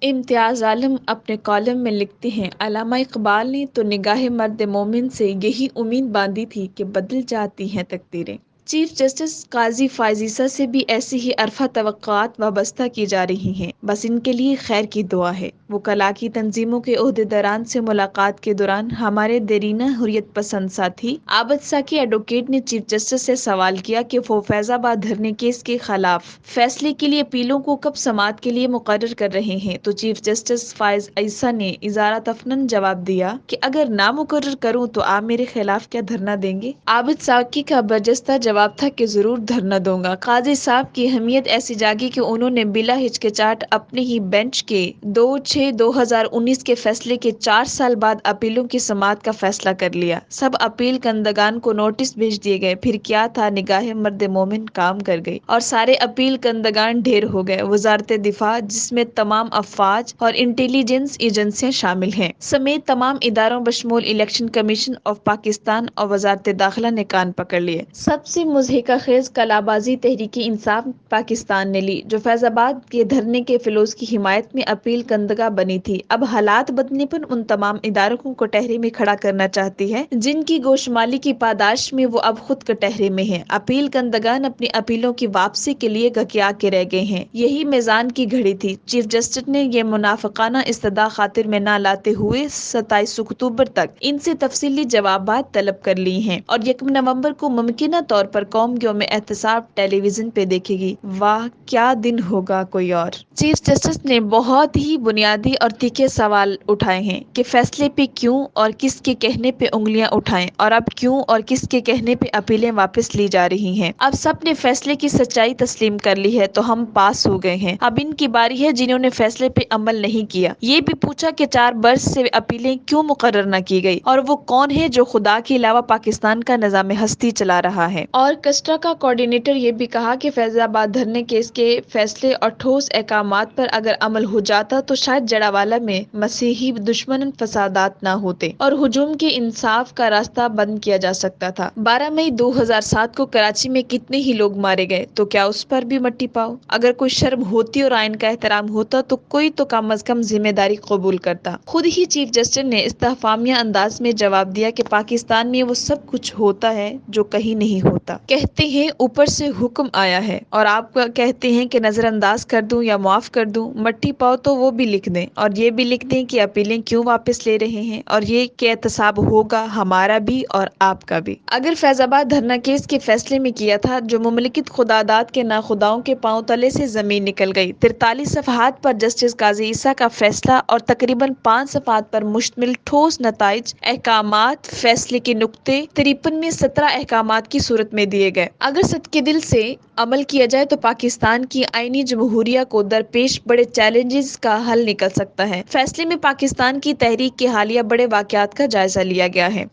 امتیاز عالم اپنے کالم میں لکھتے ہیں، علامہ اقبال نے تو نگاہ مرد مومن سے یہی امید باندھی تھی کہ بدل جاتی ہیں تقدیریں۔ چیف جسٹس قاضی فائز عیسیٰ سے بھی ایسی ہی عرفہ توقعات وابستہ کی جا رہی ہیں، بس ان کے لیے خیر کی دعا ہے۔ وکلاء کی تنظیموں کے عہدیداران سے ملاقات کے دوران ہمارے دیرینہ حریت پسند ساتھی عابد ساکی ایڈوکیٹ نے چیف جسٹس سے سوال کیا کہ وہ فیض آباد دھرنے کیس کے خلاف فیصلے کے لیے اپیلوں کو کب سماعت کے لیے مقرر کر رہے ہیں، تو چیف جسٹس فائز عیسیٰ نے اظہارات افنن جواب دیا کہ اگر نہ مقرر کروں تو آپ میرے خلاف کیا دھرنا دیں گے؟ عابد ساکی کا برجستہ جواب تھا کہ ضرور دھرنا دوں گا۔ قاضی صاحب کی اہمیت ایسی جاگی کہ انہوں نے بلا ہچکچاہٹ اپنے ہی بینچ کے 2/6/2019 کے فیصلے کے 4 سال بعد اپیلوں کی سماعت کا فیصلہ کر لیا۔ سب اپیل کنندگان کو نوٹس بھیج دیے گئے۔ پھر کیا تھا، نگاہ مرد مومن کام کر گئی اور سارے اپیل کنندگان ڈھیر ہو گئے۔ وزارت دفاع، جس میں تمام افواج اور انٹیلیجنس ایجنسیاں شامل ہیں، سمیت تمام اداروں بشمول الیکشن کمیشن آف پاکستان اور وزارت داخلہ نے کان پکڑ لیے۔ سب سے مضحکہ خیز کلابازی تحریک انصاف پاکستان نے لی، جو فیض آباد کے دھرنے کے فلوس کی حمایت میں اپیل کنندگان بنی تھی۔ اب حالات بدلنے پر ان تمام اداروں کو کٹہرے میں کھڑا کرنا چاہتی ہے جن کی گوشمالی کی پاداش میں وہ اب خود کٹہرے میں ہیں۔ اپیل کنندگان اپنی اپیلوں کی واپسی کے لیے گھکیا کے رہ گئے ہیں۔ یہی میزان کی گھڑی تھی۔ چیف جسٹس نے یہ منافقانہ استدعا خاطر میں نہ لاتے ہوئے 27 اکتوبر تک ان سے تفصیلی جوابات طلب کر لی ہیں اور 1 نومبر کو ممکنہ طور پر قوم یوم احتساب ٹیلی ویژن پہ دیکھے گی۔ واہ کیا دن ہوگا کوئی اور! چیف جسٹس نے بہت ہی بنیادی اور تیکھے سوال اٹھائے ہیں کہ فیصلے پہ کیوں اور کس کے کہنے پہ انگلیاں اٹھائیں، اور اب کیوں اور کس کے کہنے پہ اپیلیں واپس لی جا رہی ہیں۔ اب سب نے فیصلے کی سچائی تسلیم کر لی ہے تو ہم پاس ہو گئے ہیں۔ اب ان کی باری ہے جنہوں نے فیصلے پہ عمل نہیں کیا۔ یہ بھی پوچھا کہ 4 برس سے اپیلیں کیوں مقرر نہ کی گئی اور وہ کون ہے جو خدا کے علاوہ پاکستان کا نظام ہستی چلا رہا ہے۔ اور کسٹا کا کوآرڈینیٹر یہ بھی کہا کہ فیض آباد دھرنے کیس کے فیصلے اور ٹھوس احکامات پر اگر عمل ہو جاتا تو شاید جڑاوالا میں مسیحی دشمن فسادات نہ ہوتے اور ہجوم کے انصاف کا راستہ بند کیا جا سکتا تھا۔ 12 مئی 2007 کو کراچی میں کتنے ہی لوگ مارے گئے، تو کیا اس پر بھی مٹی پاؤ؟ اگر کوئی شرم ہوتی اور آئین کا احترام ہوتا تو کوئی تو کم از کم ذمہ داری قبول کرتا۔ خود ہی چیف جسٹس نے استفہامیہ انداز میں جواب دیا کہ پاکستان میں وہ سب کچھ ہوتا ہے جو کہیں نہیں ہوتا۔ کہتے ہیں اوپر سے حکم آیا ہے اور آپ کہتے ہیں کہ نظر انداز کر دوں یا معاف کر دوں۔ مٹی پاؤ تو وہ بھی لکھ دیں اور یہ بھی لکھ دیں کہ اپیلیں کیوں واپس لے رہے ہیں اور یہ کہ احتساب ہوگا ہمارا بھی اور آپ کا بھی۔ اگر فیض آباد دھرنا کیس کے فیصلے میں کیا تھا جو مملکت خداداد کے ناخداؤں کے پاؤں تلے سے زمین نکل گئی۔ 43 صفحات پر جسٹس قاضی عیسیٰ کا فیصلہ اور تقریباً 5 صفحات پر مشتمل ٹھوس نتائج، احکامات، فیصلے کے نقطے 53 میں 17 احکامات کی صورت میں دیے گئے۔ اگر صدقے دل سے عمل کیا جائے تو پاکستان کی آئینی جمہوریہ کو درپیش بڑے چیلنجز کا حل نکل سکتا ہے۔ فیصلے میں پاکستان کی تحریک کے حالیہ بڑے واقعات کا جائزہ لیا گیا ہے،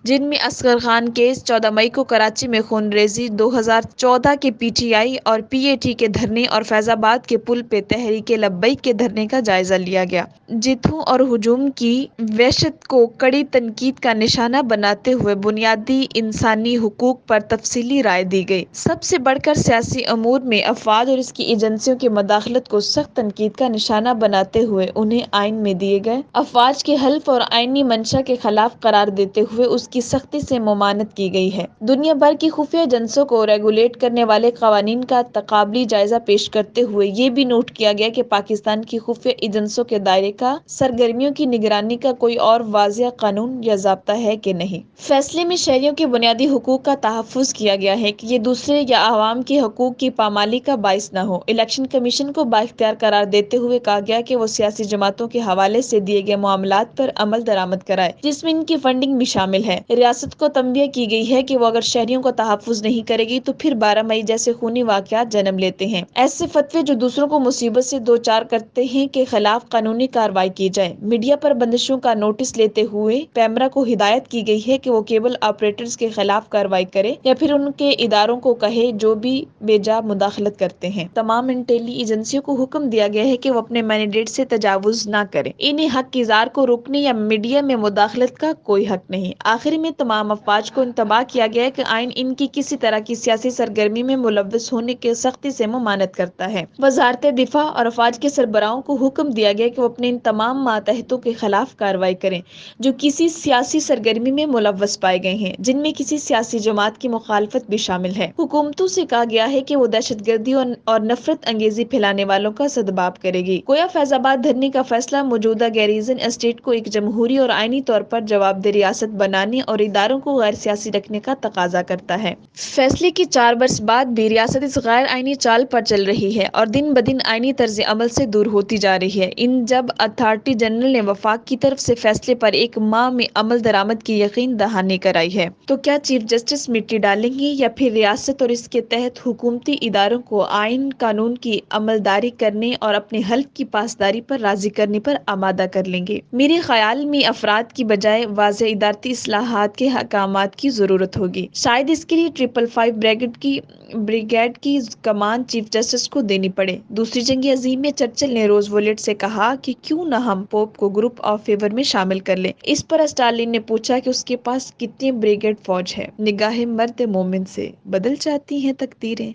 جن میں اصغر خان کیس، 14 مئی کو کراچی میں خون ریزی، 2014 کے پی ٹی آئی اور پی اے ٹی کے دھرنے اور فیض آباد کے پل پہ تحریک لبیک کے دھرنے کا جائزہ لیا گیا۔ جتھوں اور ہجوم کی وحشت کو کڑی تنقید کا نشانہ بناتے ہوئے بنیادی انسانی حقوق پر تفصیلی رائے دی گئی۔ سب سے بڑھ کر سیاسی امور میں افواج اور اس کی ایجنسیوں کی مداخلت کو سخت تنقید کا نشانہ بناتے ہوئے انہیں آئین میں دیے گئے افواج کے حلف اور آئینی منشا کے خلاف قرار دیتے ہوئے اس کی سختی سے ممانعت کی گئی ہے۔ دنیا بھر کی خفیہ ایجنسیوں کو ریگولیٹ کرنے والے قوانین کا تقابلی جائزہ پیش کرتے ہوئے یہ بھی نوٹ کیا گیا کہ پاکستان کی خفیہ ایجنسیوں کے دائرے کا سرگرمیوں کی نگرانی کا کوئی اور واضح قانون یا ضابطہ ہے کہ نہیں۔ فیصلے میں شہریوں کے بنیادی حقوق کا تحفظ کیا گیا ہے کہ یہ دوسرے یا عوام کے حقوق کی پامالی کا باعث نہ ہو۔ الیکشن کمیشن کو بااختیار قرار دیتے ہوئے کہا گیا کہ وہ سیاسی جماعتوں کے حوالے سے دیے گئے معاملات پر عمل درآمد کرائے جس میں ان کی فنڈنگ بھی شامل ہے۔ ریاست کو تنبیہ کی گئی ہے کہ وہ اگر شہریوں کو تحفظ نہیں کرے گی تو پھر 12 مئی جیسے خونی واقعات جنم لیتے ہیں۔ ایسے فتوے جو دوسروں کو مصیبت سے دوچار کرتے ہیں کے خلاف قانونی کارروائی کی جائے۔ میڈیا پر بندشوں کا نوٹس لیتے ہوئے پیمرا کو ہدایت کی گئی ہے کہ وہ کیبل آپریٹرز کے خلاف کارروائی کرے یا پھر ان کے اداروں کو کہے جو بھی بیجا مداخلت کرتے ہیں۔ تمام انٹیلی ایجنسیوں کو حکم دیا گیا ہے کہ وہ اپنے مینڈیٹ سے تجاوز نہ کریں۔ انہیں حق کی اظہار کو روکنے یا میڈیا میں مداخلت کا کوئی حق نہیں۔ آخر میں تمام افواج کو انتباہ کیا گیا کہ آئین ان کی کسی طرح کی سیاسی سرگرمی میں ملوث ہونے کے سختی سے ممانعت کرتا ہے۔ وزارت دفاع اور افواج کے سربراہوں کو حکم دیا گیا کہ وہ اپنے ان تمام ماتحتوں کے خلاف کارروائی کریں جو کسی سیاسی سرگرمی میں ملوث پائے گئے ہیں، جن میں کسی سیاسی جماعت کی مخالفت بھی شامل ہے۔ حکومتوں سے کہا گیا ہے کہ وہ دہشت گردی اور نفرت انگیزی پھیلانے والوں کا سدباب کرے گی۔ گویا فیض آباد دھرنے کا فیصلہ موجودہ گیریزن اسٹیٹ کو ایک جمہوری اور آئینی طور پر جواب دہ ریاست بنانے اور اداروں کو غیر سیاسی رکھنے کا تقاضا کرتا ہے۔ فیصلے کے 4 برس بعد بھی ریاست اس غیر آئینی چال پر چل رہی ہے اور دن بدن آئینی طرز عمل سے دور ہوتی جا رہی ہے۔ جب اتھارٹی جنرل نے وفاق کی طرف سے فیصلے پر 1 ماہ میں عمل درآمد کی یقین دہانی کرائی ہے، تو کیا چیف جسٹس مٹی ڈالیں گے یا پھر ریاست اور اس کے تحت حکومتی اداروں کو آئین قانون کی عملداری کرنے اور اپنے حلف کی پاسداری پر راضی کرنے پر آمادہ کر لیں گے؟ میرے خیال میں افراد کی بجائے واضح ادارتی اصلاحات کے احکامات کی ضرورت ہوگی۔ شاید اس کے لیے 555 بریگیڈ کی کمان چیف جسٹس کو دینی پڑے۔ دوسری جنگ عظیم میں چرچل نے روزویلٹ سے کہا کہ کیوں نہ ہم پوپ کو گروپ آف فیور میں شامل کر لیں۔ اس پر اسٹالین نے پوچھا کہ اس کے پاس کتنے بریگیڈ فوج ہے۔ نگاہ مرد مومن سے بدل جاتی ہیں تقدیریں۔